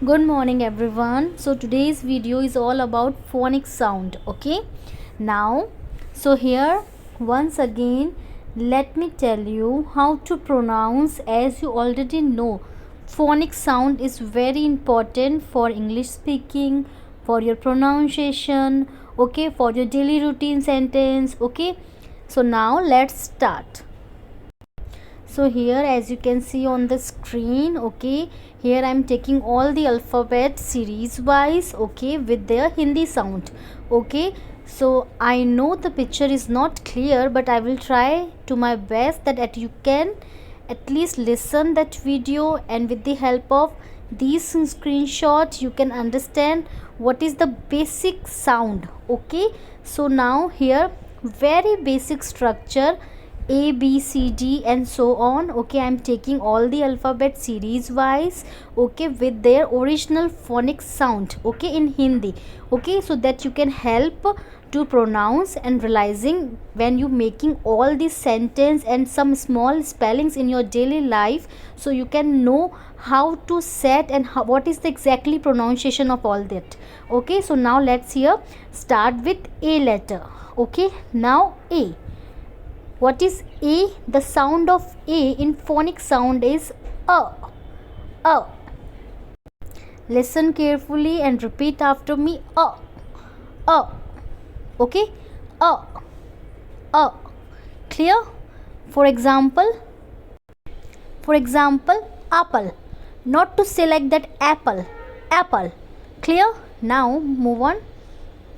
Good morning everyone. So today's video is all about phonic sound. Okay, now here once again let me tell you how to pronounce. As you already know, phonic sound is very important for English speaking, for your pronunciation, okay, for your daily routine sentence. Okay, so now let's start. So here, as you can see on the screen, okay, here I am taking all the alphabet series wise, okay, with their Hindi sound. Okay, so I know the picture is not clear, but I will try to my best that you can at least listen that video, and with the help of these screenshots you can understand what is the basic sound. Okay, so now here, very basic structure, A, B, C, D and so on. Okay, I'm taking all the alphabet series wise, okay, with their original phonic sound, okay, in Hindi. Okay, so that you can help to pronounce and realizing when you making all these sentence and some small spellings in your daily life, so you can know how to set and what is the exactly pronunciation of all that. Okay, so now let's here start with A letter. Okay, now A. What is A? The sound of A in phonic sound is A. A. Listen carefully and repeat after me. A. A. Okay? A. A. Clear? For example, apple. Not to say like that, apple. Apple. Clear? Now move on.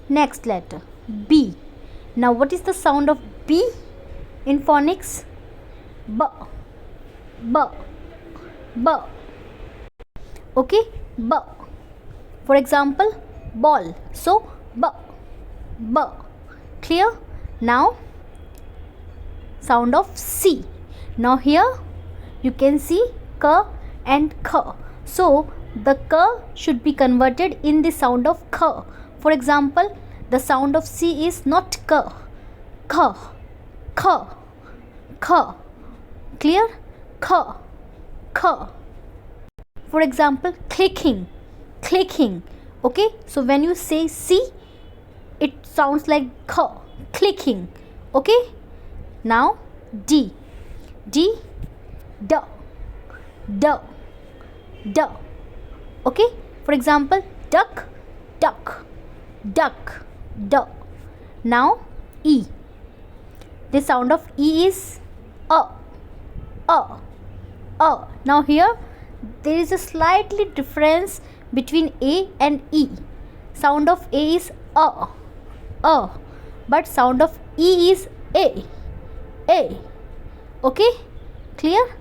Next letter. B. Now what is the sound of B in phonics? B. B. B. Okay, B. For example, ball. So B. B. Clear? Now sound of C. Now here you can see K and K. So the K should be converted in the sound of K. For example, the sound of C is not K. K. K. K. Clear? K. K. For example, clicking. Clicking. Okay, so when you say C, it sounds like K. Clicking. Okay, now D. D. D. D. D. Okay, for example, duck. Duck. Duck. Duck. Now E. The sound of E is A. A. A. Now here there is a slightly difference between A and E. Sound of A is A. A. But sound of E is A. A. Okay? Clear?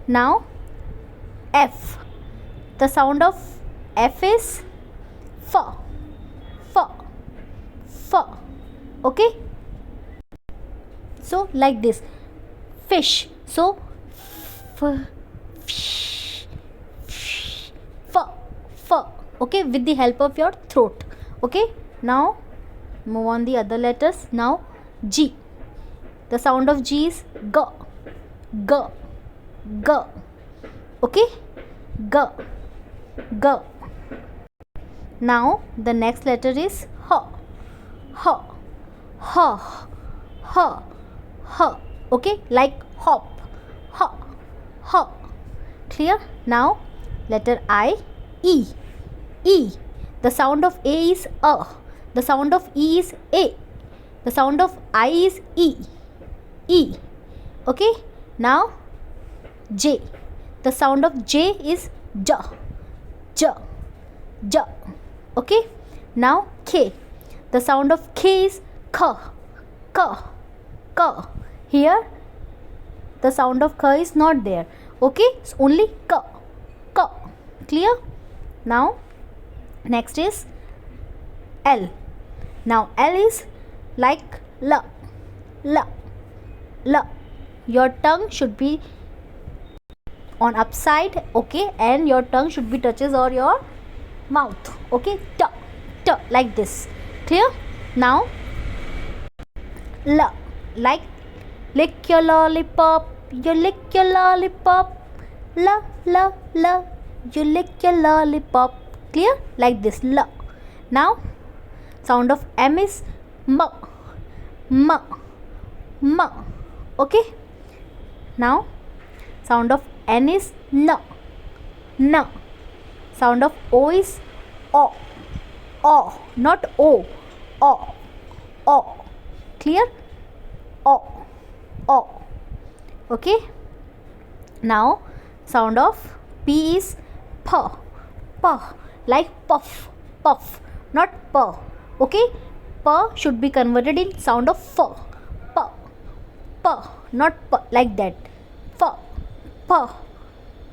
Now F. The sound of F is F. F. F. Okay? So like this, fish. So f. Okay, with the help of your throat. Okay, now move on the other letters. Now G. The sound of G is G. G. G. Okay, G. G. Now the next letter is H. H. H. H. H. Okay, like hop. H. H. Clear? Now letter I. E. E. The sound of A is A. The sound of E is A. The sound of I is E. E. Okay, now J. The sound of J is J. J. J. Okay, now K. The sound of K is K. K. K. Here the sound of K is not there. Okay, it's only K. K. Clear? Now next is L. Now L is like L. L. L. Your tongue should be on upside, okay, and your tongue should be touches or your mouth. Okay, T. T. Like this. Clear? Now L. Like lick your lollipop. You lick your lollipop. La la la. you lick your lollipop. Clear? Like this, l. Now sound of M is m, m, m. Okay. Now sound of N is n, n. Sound of O is o, o, not o, o, o. Clear? O, o. Okay. Now sound of P is p, p, like puff, puff, not p. Okay. P should be converted in sound of f, p, p, not p, like that. F, p,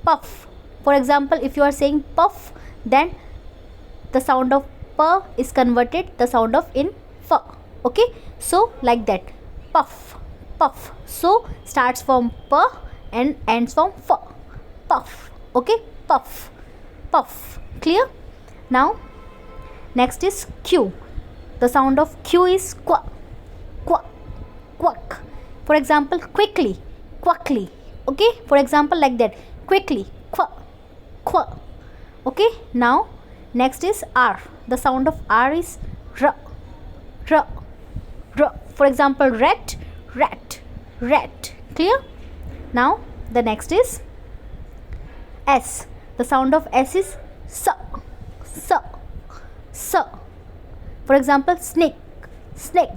puff. For example, if you are saying puff, then the sound of p is converted the sound of in f. Okay. So like that, puff, puff. So starts from p and ends from f, puff. Okay. Puff, puff. Clear? Now next is Q. The sound of Q is qu, qu, quack. For example, quickly, quackly. Okay. For example, like that, quickly, qu, qu. Okay. Now next is R. The sound of R is r, r, r. For example, rat, rat, rat. Clear? Now the next is S. The sound of S is s, s, s. For example, snake, snake.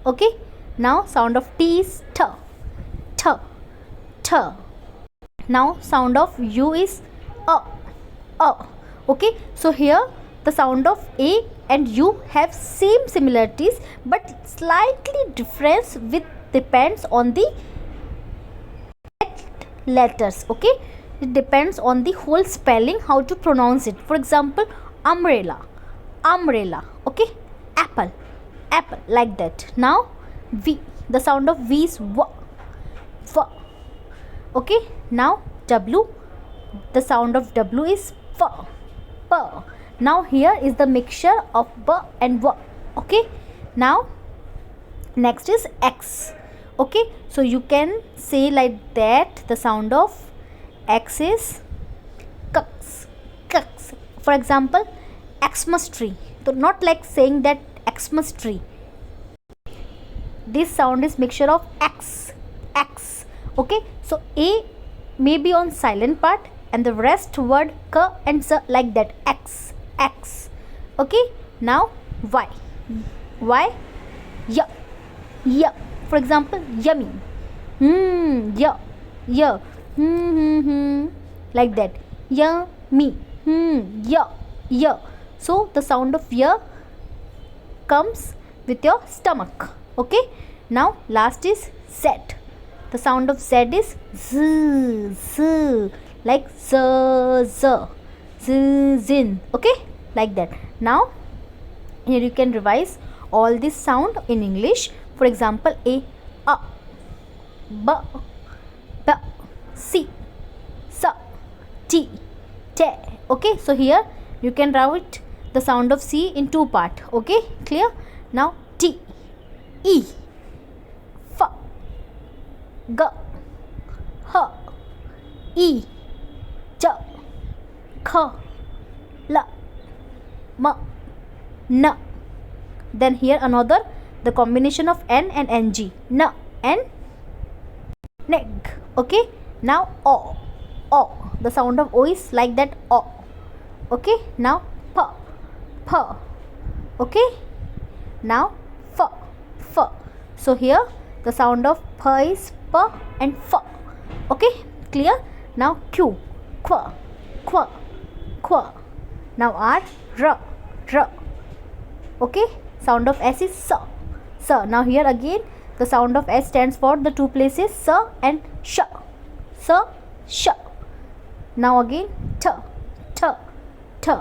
Okay. Now sound of T is t, t, t. Now sound of U is a, a. Okay. So here the sound of A and U have same similarities but slightly difference with depends on the letters. Okay. It depends on the whole spelling, how to pronounce it. For example, umbrella, umbrella. Okay. Apple, apple, like that. Now V. The sound of V is v, v. Okay. Now W. The sound of W is p, p. Now here is the mixture of b and v. Okay. Now next is X. Okay. So you can say like that, the sound of X is cux, cux. For example, Xmas tree. So not like saying that Xmas tree. This sound is mixture of X, X. Okay. So A may be on silent part and the rest word k and s, like that, X, X. Okay. Now Y, Y, y, y. For example, yummy, y, y. Like that, yummy, yeah, yeah. So the sound of yeah comes with your stomach. Okay. Now last is Z. The sound of Z is z, z, like z, z, z, zin. Okay. Like that. Now here you can revise all this sound in English. For example, A, B, B, C, S, T, T. Okay. So here you can write the sound of C in two part. Okay. Clear? Now T, E, F, G, H, E, J, K, L, M, N. Then here another, the combination of N and NG. N, N, neg. Okay. Now O, O. The sound of O is like that, O. Okay. Now P, P. Okay. Now F, F. So here the sound of P is P and F. Okay. Clear? Now Q, Q, Q, Q. Now R, R, R. Okay. Sound of S is S, S. Now here again the sound of S stands for the two places S and Sh, S, Sh. Now again T, T, T.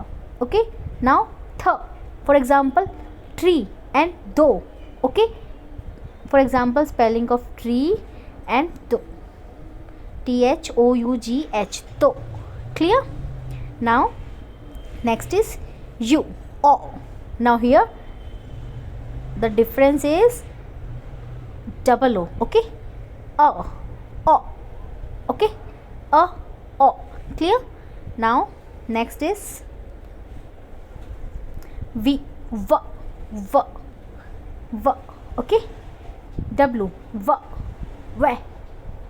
Okay. Now Th. For example, tree and do. Okay. For example, spelling of tree and do. THOUGH, to. Clear? Now next is U, O. Now here the difference is double O. Okay. O. Okay. O. Clear? Now Next is V, V, V, V. Okay. W, V, V.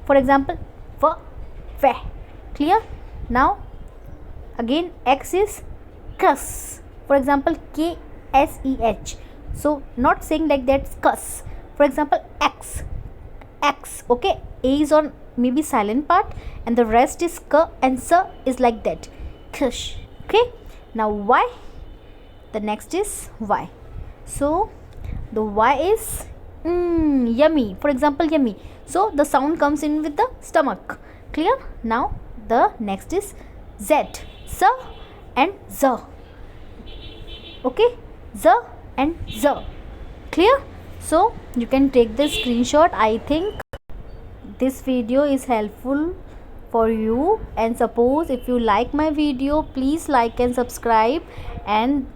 For example, V, V. Clear? Now again X is cuss. For example, KSEH. So not saying like that's cuss. For example, X, X. Okay, A is on maybe silent part and the rest is K and S is like that. Kush. Okay. Now Y. The next is Y. So the Y is yummy. For example, yummy. So the sound comes in with the stomach. Clear? Now the next is Z. S and Z. Okay. Z and Z. Clear? So you can take the screenshot. I think this video is helpful for you, and suppose if you like my video, please like and subscribe. And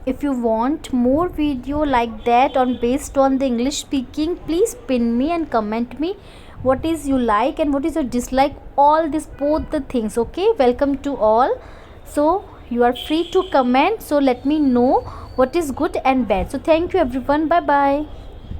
if you want more video like that on based on the English speaking, please pin me and comment me what is you like and what is your dislike, all this both the things. Okay, welcome to all. So you are free to comment, so let me know what is good and bad. So thank you everyone, bye bye.